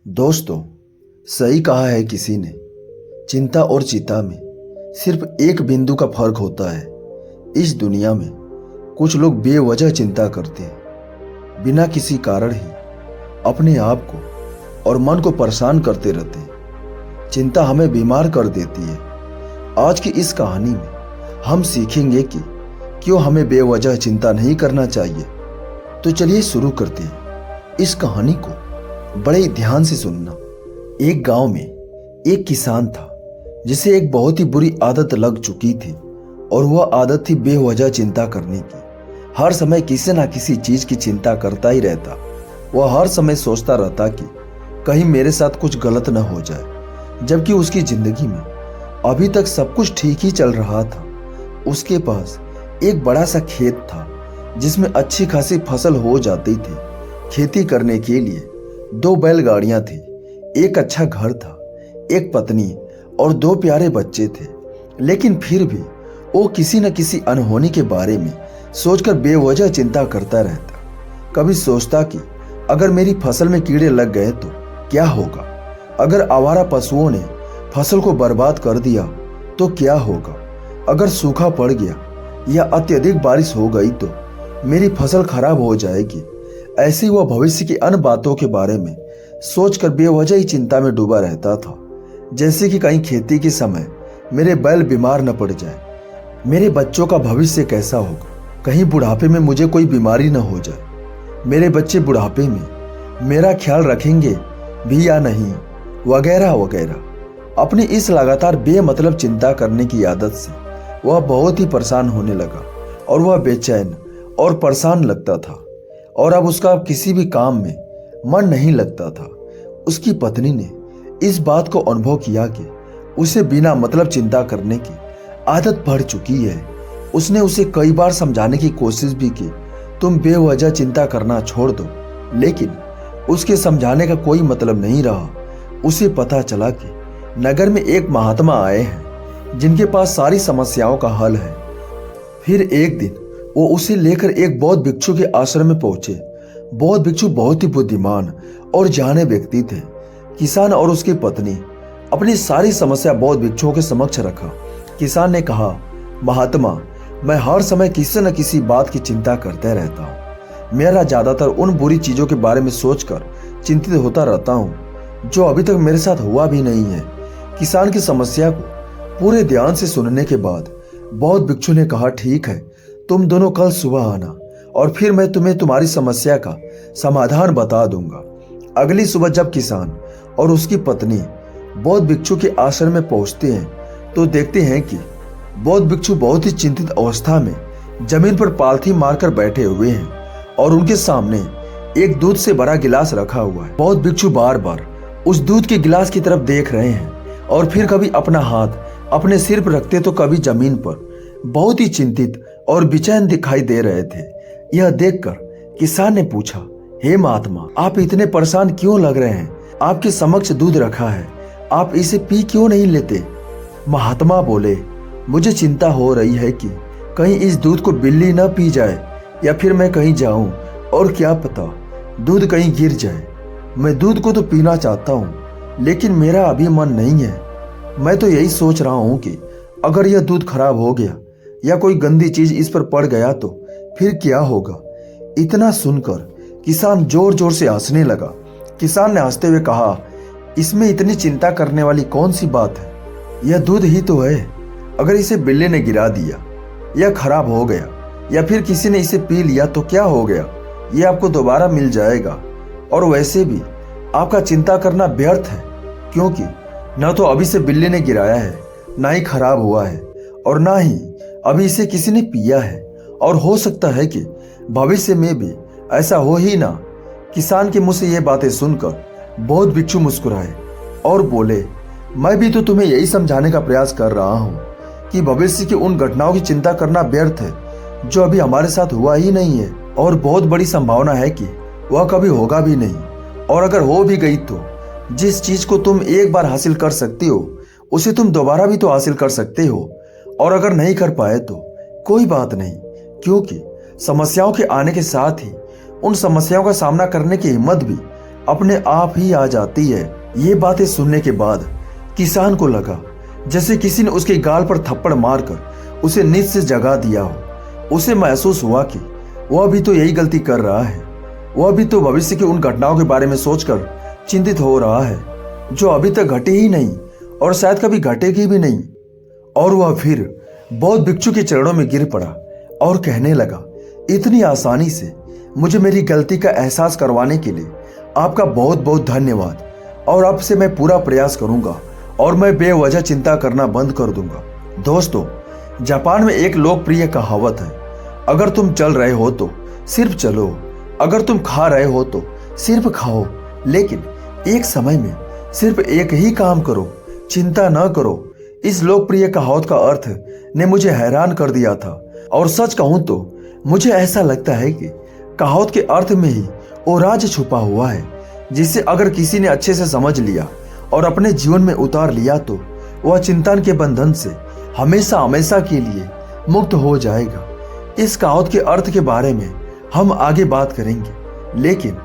दोस्तों, सही कहा है किसी ने, चिंता और चिता में सिर्फ एक बिंदु का फर्क होता है। इस दुनिया में कुछ लोग बेवजह चिंता करते हैं, बिना किसी कारण ही अपने आप को और मन को परेशान करते रहते हैं। चिंता हमें बीमार कर देती है। आज की इस कहानी में हम सीखेंगे कि क्यों हमें बेवजह चिंता नहीं करना चाहिए। तो चलिए शुरू करते हैं। इस कहानी को बड़े ध्यान से सुनना। एक गांव में एक किसान था जिसे एक बहुत ही बुरी आदत लग चुकी थी, और वह आदत थी बेवजह चिंता करने की। हर समय किसी ना किसी चीज की चिंता करता ही रहता। वह हर समय सोचता रहता कि कहीं मेरे साथ कुछ गलत न हो जाए, जबकि उसकी जिंदगी में अभी तक सब कुछ ठीक ही चल रहा था। उसके पास एक बड़ा सा खेत था जिसमें अच्छी खासी फसल हो जाती थी। खेती करने के लिए 2 बैलगाड़ियां थी, एक अच्छा घर था, एक पत्नी और 2 प्यारे बच्चे थे। लेकिन फिर भी वो किसी न किसी अनहोनी के बारे में सोचकर बेवजह चिंता करता रहता। कभी सोचता कि अगर मेरी फसल में कीड़े लग गए तो क्या होगा, अगर आवारा पशुओं ने फसल को बर्बाद कर दिया तो क्या होगा, अगर सूखा पड़ गया या अत्यधिक बारिश हो गई तो मेरी फसल खराब हो जाएगी। ऐसी वह भविष्य की अन्य बातों के बारे में सोचकर बेवजह ही चिंता में डूबा रहता था। जैसे कि कहीं खेती के समय मेरे बैल बीमार न पड़ जाए, मेरे बच्चों का भविष्य कैसा होगा, कहीं बुढ़ापे में मुझे कोई बीमारी न हो जाए, मेरे बच्चे बुढ़ापे में मेरा ख्याल रखेंगे भी या नहीं, वगैरह वगैरह। अपनी इस लगातार बेमतलब चिंता करने की आदत से वह बहुत ही परेशान होने लगा, और वह बेचैन और परेशान लगता था, और अब उसका किसी भी काम में मन नहीं लगता था। उसकी पत्नी ने इस बात को अनुभव किया कि उसे बिना मतलब चिंता करने की आदत पड़ चुकी है। उसने उसे कई बार समझाने की कोशिश भी की, तुम बेवजह चिंता करना छोड़ दो, लेकिन उसके समझाने का कोई मतलब नहीं रहा। उसे पता चला कि नगर में एक महात्मा आए हैं जिनके पास सारी समस्याओं का हल है। फिर एक दिन वो उसे लेकर एक बौद्ध भिक्षु के आश्रम में पहुंचे। बौद्ध भिक्षु बहुत ही बुद्धिमान और जाने व्यक्ति थे। किसान और उसकी पत्नी अपनी सारी समस्या बौद्ध भिक्षुओं के समक्ष रखा। किसान ने कहा, महात्मा, मैं हर समय किसी न किसी बात की चिंता करते रहता हूँ। मेरा ज्यादातर उन बुरी चीजों के बारे में सोचकर चिंतित होता रहता हूँ जो अभी तक मेरे साथ हुआ भी नहीं है। किसान की समस्या को पूरे ध्यान से सुनने के बाद बौद्ध भिक्षु ने कहा, ठीक है, तुम दोनों कल सुबह आना और फिर मैं तुम्हें तुम्हारी समस्या का समाधान बता दूंगा। अगली सुबह जब किसान और उसकी पत्नी बौद्ध भिक्षु के आश्रम में पहुंचते हैं तो देखते हैं कि बौद्ध भिक्षु बहुत ही चिंतित अवस्था में जमीन पर पालथी मारकर बैठे हुए हैं, और उनके सामने एक दूध से भरा गिलास रखा हुआ है। बौद्ध भिक्षु बार बार उस दूध के गिलास की तरफ देख रहे हैं, और फिर कभी अपना हाथ अपने सिर पर रखते तो कभी जमीन पर। बहुत ही चिंतित और बेचैन दिखाई दे रहे थे। यह देखकर किसान ने पूछा, हे महात्मा, आप इतने परेशान क्यों लग रहे हैं? आपके समक्ष दूध रखा है, आप इसे पी क्यों नहीं लेते? महात्मा बोले, मुझे चिंता हो रही है कि कहीं इस दूध को बिल्ली न पी जाए, या फिर मैं कहीं जाऊं और क्या पता दूध कहीं गिर जाए। मैं दूध को तो पीना चाहता हूं, लेकिन मेरा अभी मन नहीं है। मैं तो यही सोच रहा हूं कि अगर यह दूध खराब हो गया या कोई गंदी चीज इस पर पड़ गया तो फिर क्या होगा? इतना सुनकर किसान जोर जोर से हंसने लगा। किसान ने हंसते हुए कहा, इसमें इतनी चिंता करने वाली कौन सी बात है? यह दूध ही तो है। अगर इसे बिल्ली ने गिरा दिया, यह खराब हो गया, या फिर किसी ने इसे पी लिया तो क्या हो गया? यह आपको दोबारा मिल जाएगा। और वैसे भी आपका चिंता करना व्यर्थ है, क्योंकि न तो अभी से बिल्ली ने गिराया है, ना ही खराब हुआ है, और ना ही अभी इसे किसी ने पिया है, और हो सकता है कि भविष्य में भी ऐसा हो ही ना। किसान के मुंह से ये बातें सुनकर बौद्ध भिक्षु मुस्कुराए और बोले, मैं भी तो तुम्हें यही समझाने का प्रयास कर रहा हूँ कि भविष्य की उन घटनाओं की चिंता करना व्यर्थ है जो अभी हमारे साथ हुआ ही नहीं है, और बहुत बड़ी संभावना है कि वह कभी होगा भी नहीं। और अगर हो भी गई तो जिस चीज को तुम एक बार हासिल कर सकती हो उसे तुम दोबारा भी तो हासिल कर सकते हो, और अगर नहीं कर पाए तो कोई बात नहीं, क्योंकि समस्याओं के आने के साथ ही उन समस्याओं का सामना करने की हिम्मत भी अपने आप ही आ जाती है। ये बातें सुनने के बाद किसान को लगा जैसे किसी ने उसके गाल पर थप्पड़ मारकर उसे नींद से जगा दिया हो। उसे महसूस हुआ कि वह भी तो यही गलती कर रहा है। वह भी तो भविष्य की उन घटनाओं के बारे में सोचकर चिंतित हो रहा है जो अभी तक घटी ही नहीं और शायद कभी घटेगी भी नहीं। और वह फिर बौद्ध भिक्षु के चरणों में गिर पड़ा और कहने लगा, इतनी आसानी से मुझे मेरी गलती का एहसास करवाने के लिए आपका बहुत बहुत धन्यवाद। और अब से मैं पूरा प्रयास करूंगा और मैं बेवजह चिंता करना बंद कर दूंगा। दोस्तों, जापान में एक लोकप्रिय कहावत है, अगर तुम चल रहे हो तो सिर्फ चलो, अगर तुम खा रहे हो तो सिर्फ खाओ, लेकिन एक समय में सिर्फ एक ही काम करो, चिंता न करो। इस लोकप्रिय कहावत का अर्थ ने मुझे हैरान कर दिया था और सच कहूं तो मुझे ऐसा लगता है कि कहावत के अर्थ में ही वो राज छुपा हुआ है जिसे अगर किसी ने अच्छे से समझ लिया और अपने जीवन में उतार लिया तो वह चिंतन के बंधन से हमेशा हमेशा के लिए मुक्त हो जाएगा। इस कहावत के अर्थ के बारे में हम आगे बात करेंगे, लेकिन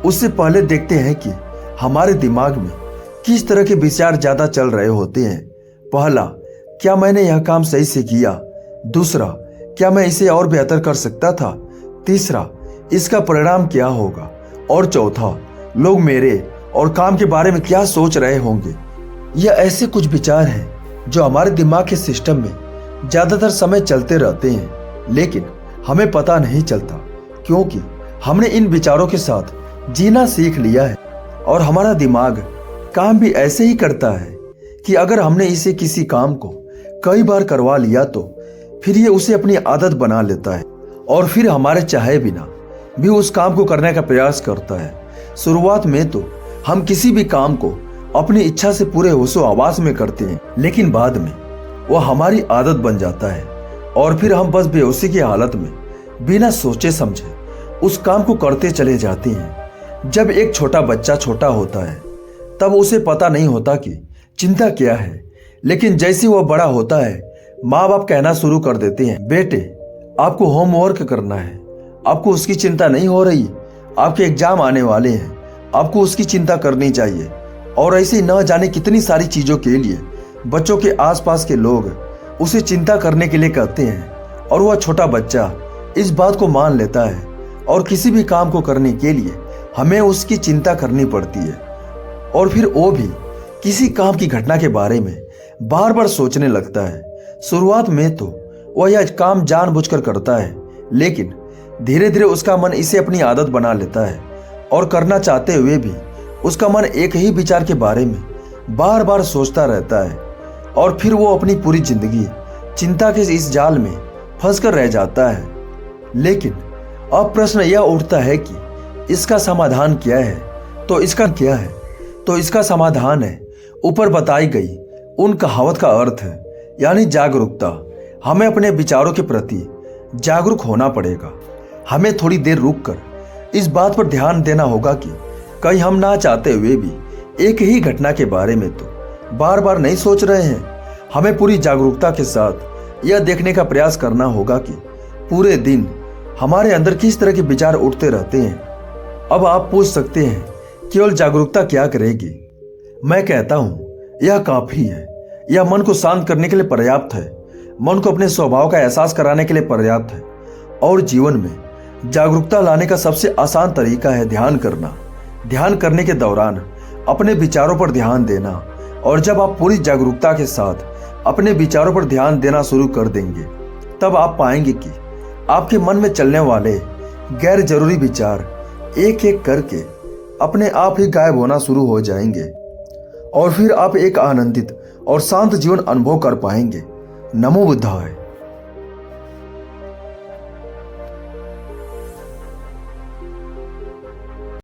उससे पहले देखते हैं कि हमारे दिमाग में किस तरह के विचार ज्यादा चल रहे होते हैं। पहला, क्या मैंने यह काम सही से किया? दूसरा, क्या मैं इसे और बेहतर कर सकता था? तीसरा, इसका परिणाम क्या होगा? और चौथा, लोग मेरे और काम के बारे में क्या सोच रहे होंगे? यह ऐसे कुछ विचार हैं जो हमारे दिमाग के सिस्टम में ज्यादातर समय चलते रहते हैं, लेकिन हमें पता नहीं चलता क्योंकि हमने इन विचारों के साथ जीना सीख लिया है। और हमारा दिमाग काम भी ऐसे ही करता है कि अगर हमने इसे किसी काम को कई बार करवा लिया तो फिर ये उसे अपनी आदत बना लेता है और फिर हमारे चाहे बिना भी उस काम को करने का प्रयास करता है। शुरुआत में तो हम किसी भी काम को अपनी इच्छा से पूरे होशो हवास में करते हैं, लेकिन बाद में वह हमारी आदत बन जाता है और फिर हम बस बेहोशी की हालत में बिना सोचे समझे उस काम को करते चले जाते हैं। जब एक छोटा बच्चा छोटा होता है तब उसे पता नहीं होता कि चिंता क्या है, लेकिन जैसे वह बड़ा होता है माँ बाप कहना शुरू कर देते हैं, बेटे आपको होमवर्क करना है, आपको उसकी चिंता नहीं हो रही, आपके एग्जाम आने वाले हैं, आपको उसकी चिंता करनी चाहिए। और ऐसे न जाने कितनी सारी चीजों के लिए बच्चों के आसपास के लोग उसे चिंता करने के लिए कहते हैं और वह छोटा बच्चा इस बात को मान लेता है और किसी भी काम को करने के लिए हमें उसकी चिंता करनी पड़ती है। और फिर वो भी किसी काम की घटना के बारे में बार बार सोचने लगता है। शुरुआत में तो वह यह काम जानबूझकर करता है, लेकिन धीरे धीरे उसका मन इसे अपनी आदत बना लेता है और करना चाहते हुए भी उसका मन एक ही विचार के बारे में बार बार सोचता रहता है और फिर वो अपनी पूरी जिंदगी चिंता के इस जाल में फंसकर रह जाता है। लेकिन अब प्रश्न यह उठता है कि इसका समाधान क्या है? तो इसका समाधान है ऊपर बताई गई उन कहावत का अर्थ है, यानी जागरूकता। हमें अपने विचारों के प्रति जागरूक होना पड़ेगा। हमें थोड़ी देर रुककर इस बात पर ध्यान देना होगा कि कहीं हम ना चाहते हुए भी एक ही घटना के बारे में तो बार बार नहीं सोच रहे हैं। हमें पूरी जागरूकता के साथ यह देखने का प्रयास करना होगा कि पूरे दिन हमारे अंदर किस तरह के विचार उठते रहते हैं। अब आप पूछ सकते हैं, केवल जागरूकता क्या करेगी? मैं कहता हूं यह काफी है। यह मन को शांत करने के लिए पर्याप्त है, मन को अपने स्वभाव का एहसास कराने के लिए पर्याप्त है। और जीवन में जागरूकता लाने का सबसे आसान तरीका है ध्यान करना। ध्यान करने के दौरान अपने विचारों पर ध्यान देना, और जब आप पूरी जागरूकता के साथ अपने विचारों पर ध्यान देना शुरू कर देंगे तब आप पाएंगे कि आपके मन में चलने वाले गैर जरूरी विचार एक एक करके अपने आप ही गायब होना शुरू हो जाएंगे और फिर आप एक आनंदित और शांत जीवन अनुभव कर पाएंगे। नमो बुद्धाय।